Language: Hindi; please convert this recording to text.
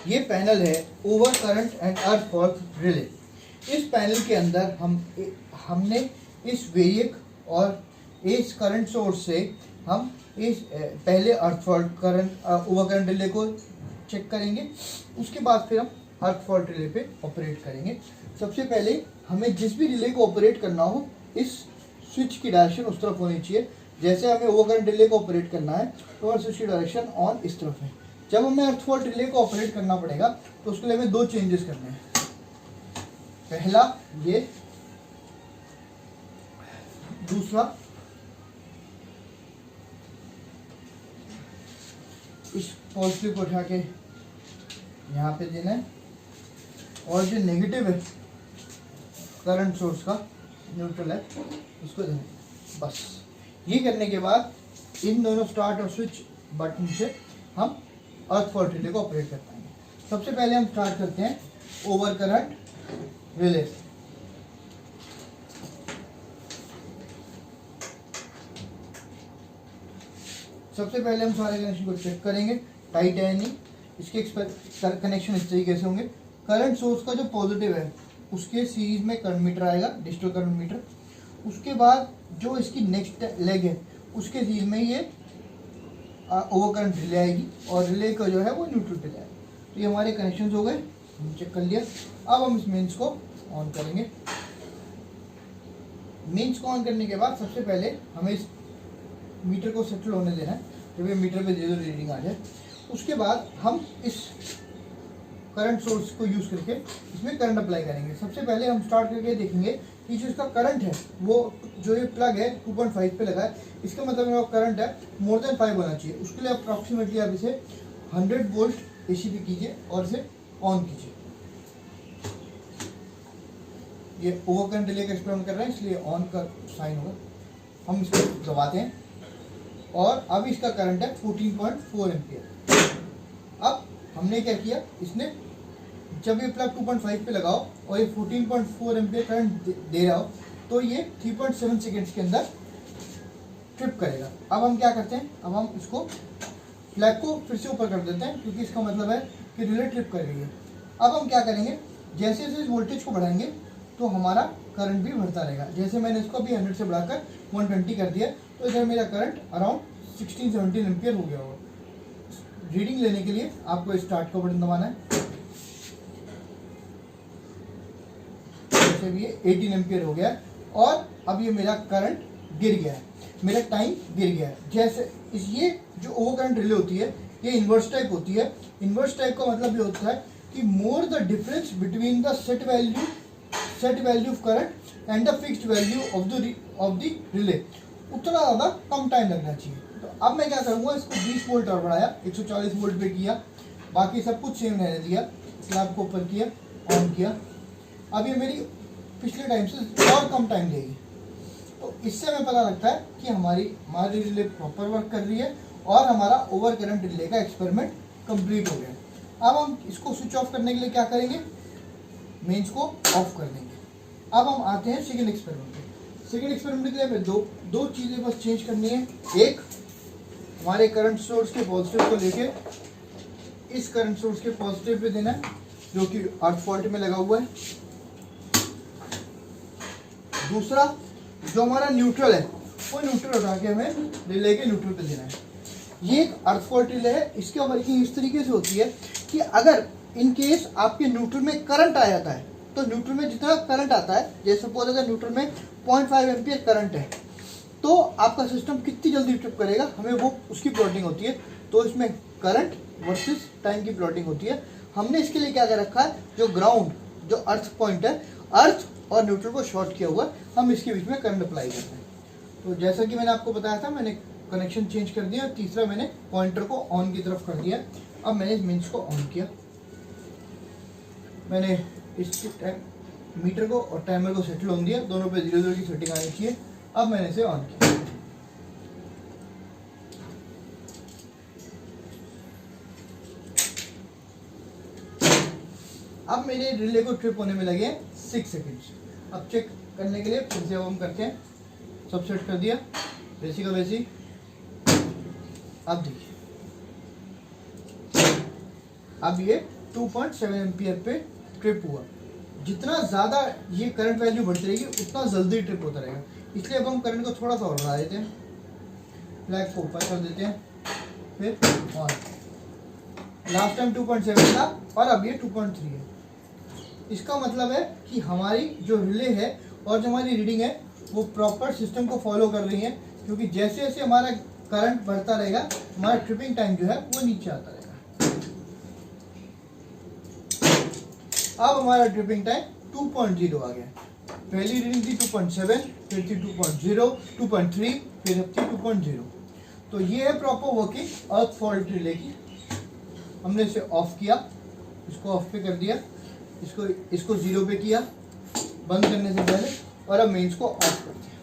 ये पैनल है over current and earth fault relay. इस पैनल के अंदर हमने इस वेरिएक और इस करंट सोर्स से हम इस पहले अर्थ fault current over current relay को चेक करेंगे, उसके बाद फिर हम अर्थ फॉल्ट रिले पे ऑपरेट करेंगे। सबसे पहले हमें जिस भी रिले को ऑपरेट करना हो, इस स्विच की डायरेक्शन उस तरफ होनी चाहिए। जैसे हमें ओवर करंट रिले को ऑपरेट करना है तो हमारे स्विच की डायरेक्शन ऑन इस तरफ है। जब हमें अर्थ फॉल्ट रिले को ऑपरेट करना पड़ेगा तो उसके लिए हमें दो चेंजेस करने हैं। पहला ये, दूसरा इस पॉजिटिव को उठा के यहाँ पे देना है और जो नेगेटिव है करंट सोर्स का न्यूट्रल है उसको देना है। बस ये करने के बाद इन दोनों स्टार्ट और स्विच बटन से हम अर्थ फॉल्ट रिले को ऑपरेट कर पाएंगे। सबसे पहले हम स्टार्ट करते हैं ओवर करंट रिले। सबसे पहले हम सारे कनेक्शन को चेक करेंगे, टाइट है नहीं। इसके कनेक्शन इस तरीके से होंगे। करंट सोर्स का जो पॉजिटिव है उसके सीरीज में करंट मीटर आएगा, डिजिटल करंट मीटर। उसके बाद जो इसकी नेक्स्ट लेग है उसके सीरीज में ये ओवर करंट रिले आएगी और रिले का जो है वो न्यूट्रल पे जाएगा। तो ये हमारे कनेक्शन हो गए, हम चेक कर लिया। अब हम इस मेंस को ऑन करेंगे। मेंस को ऑन करने के बाद सबसे पहले हमें इस मीटर को सेटल होने देना है, जब ये मीटर पे 0 रीडिंग आ जाए। उसके बाद हम इस करंट सोर्स को यूज़ करके इसमें करंट अप्लाई करेंगे। सबसे पहले हम स्टार्ट करके देखेंगे कि जो इसका करंट है वो जो ये प्लग है 2.5 पे लगा है, इसका मतलब मेरा करंट है मोर देन 5 होना चाहिए। उसके लिए अप्रॉक्सीमेटली आप इसे 100 वोल्ट AC पे कीजिए और इसे ऑन कीजिए। ये ओवर करंट रिले का एक्सपेरिमेंट कर रहे हैं इसलिए ऑन का साइन होगा। हम इसको दबाते हैं और अब इसका करंट है 14.4 एम्पियर। अब हमने क्या किया, इसने जब ये प्लग 2.5 पे लगाओ और ये 14.4 एम्पियर करंट दे रहा हो तो ये 3.7 सेकेंड्स के अंदर ट्रिप करेगा। अब हम क्या करते हैं, अब हम इसको प्लग को फिर से ऊपर कर देते हैं क्योंकि इसका मतलब है कि रिले ट्रिप कर रही है। अब हम क्या करेंगे, जैसे जैसे इस वोल्टेज को बढ़ाएंगे तो हमारा करंट भी बढ़ता रहेगा। जैसे मैंने इसको अभी 100 से बढ़ाकर 120 कर दिया तो इधर मेरा करंट अराउंड 16-17 एम्पियर हो गया होगा। रीडिंग लेने के लिए आपको स्टार्ट का बटन दबाना है। जैसे भी ये 18 एम्पियर हो गया और अब ये मेरा करंट गिर गया है, मेरा टाइम गिर गया है। जैसे ये जो ओवर करंट रिले होती है ये इन्वर्स टाइप होती है। इन्वर्स टाइप का मतलब ये होता है कि more the difference between the set value of current and the fixed value of the relay, उतना ज़्यादा कम टाइम लगना चाहिए। तो अब मैं क्या करूँगा, इसको 20 वोल्ट और बढ़ाया, 140 वोल्ट पे किया, बाकी सब कुछ सेम रहने दिया। स्लैब को ऊपर किया, ऑन किया। अब ये मेरी पिछले टाइम से और कम टाइम लेगी। तो इससे हमें पता लगता है कि हमारी रिले प्रॉपर वर्क कर रही है और हमारा ओवर करंट रिले का एक्सपेरिमेंट कंप्लीट हो गया। अब हम इसको स्विच ऑफ करने के लिए क्या करेंगे, मेंस को ऑफ कर देंगे। अब हम आते हैं सेकेंड एक्सपेरिमेंट पे। सेकेंड एक्सपेरिमेंट के लिए हमें दो चीज़ें बस चेंज करनी है। एक, हमारे करंट सोर्स के पॉजिटिव को लेके इस करंट सोर्स के पॉजिटिव पे देना है जो कि अर्थ फॉल्ट में लगा हुआ है। दूसरा, जो हमारा न्यूट्रल है वो न्यूट्रल उठा के हमें रिले के न्यूट्रल पे देना है। ये एक अर्थ फॉल्ट रिले है। इसकी वर्किंग इस तरीके से होती है कि अगर इन केस आपके न्यूट्रल में करंट आ जाता है तो न्यूट्रल में जितना करंट आता है, जैसे सपोज अगर न्यूट्रल में 0.5 एम्पियर करंट है तो आपका सिस्टम कितनी जल्दी ट्रिप करेगा, हमें वो उसकी प्लॉटिंग होती है। तो इसमें करंट वर्सेस टाइम की प्लॉटिंग होती है। हमने इसके लिए क्या कर रखा है, जो ग्राउंड जो अर्थ पॉइंट है, अर्थ और न्यूट्रल को शॉर्ट किया हुआ, हम इसके बीच में करंट अप्लाई करते हैं। तो जैसा कि मैंने आपको बताया था, मैंने कनेक्शन चेंज कर दिया। तीसरा, मैंने पॉइंटर को ऑन की तरफ कर दिया। अब मैंने इस मेंस को ऑन किया, मैंने इस मीटर को और टाइमर को सेटल ऑन दिया, दोनों पे 0-0 की सेटिंग आनी चाहिए। अब मैंने इसे ऑन किया। अब मेरे रिले को ट्रिप होने में लगे 6 सेकेंड्स। अब चेक करने के लिए फिर से हम करते हैं, सब सेट कर दिया वैसी का वैसी। अब देखिए, अब ये 2.7 एम्पियर पे ट्रिप हुआ। जितना ज़्यादा ये करंट वैल्यू बढ़ती रहेगी उतना जल्दी ट्रिप होता रहेगा, इसलिए अब हम करंट को थोड़ा सा और बढ़ा देते हैं, फ्लैग को ऊपर कर देते हैं, फिर ऑन। लास्ट टाइम 2.7 था और अब ये 2.3 है। इसका मतलब है कि हमारी जो रिले है और जो हमारी रीडिंग है वो प्रॉपर सिस्टम को फॉलो कर रही है, क्योंकि जैसे जैसे हमारा करंट बढ़ता रहेगा हमारा ट्रिपिंग टाइम जो है वो नीचे आता रहेगा। अब हमारा ट्रिपिंग टाइम 2.0 आ गया। पहली रीडिंग थी 2.7, फिर थी 2.0, 2.3, फिर अब थी 2.0। तो ये है प्रॉपर वर्किंग अर्थ फॉल्ट रिले की। हमने इसे ऑफ किया, इसको ऑफ पे कर दिया, इसको 0 पे किया बंद करने से पहले, और अब मेंस को ऑफ कर दिया।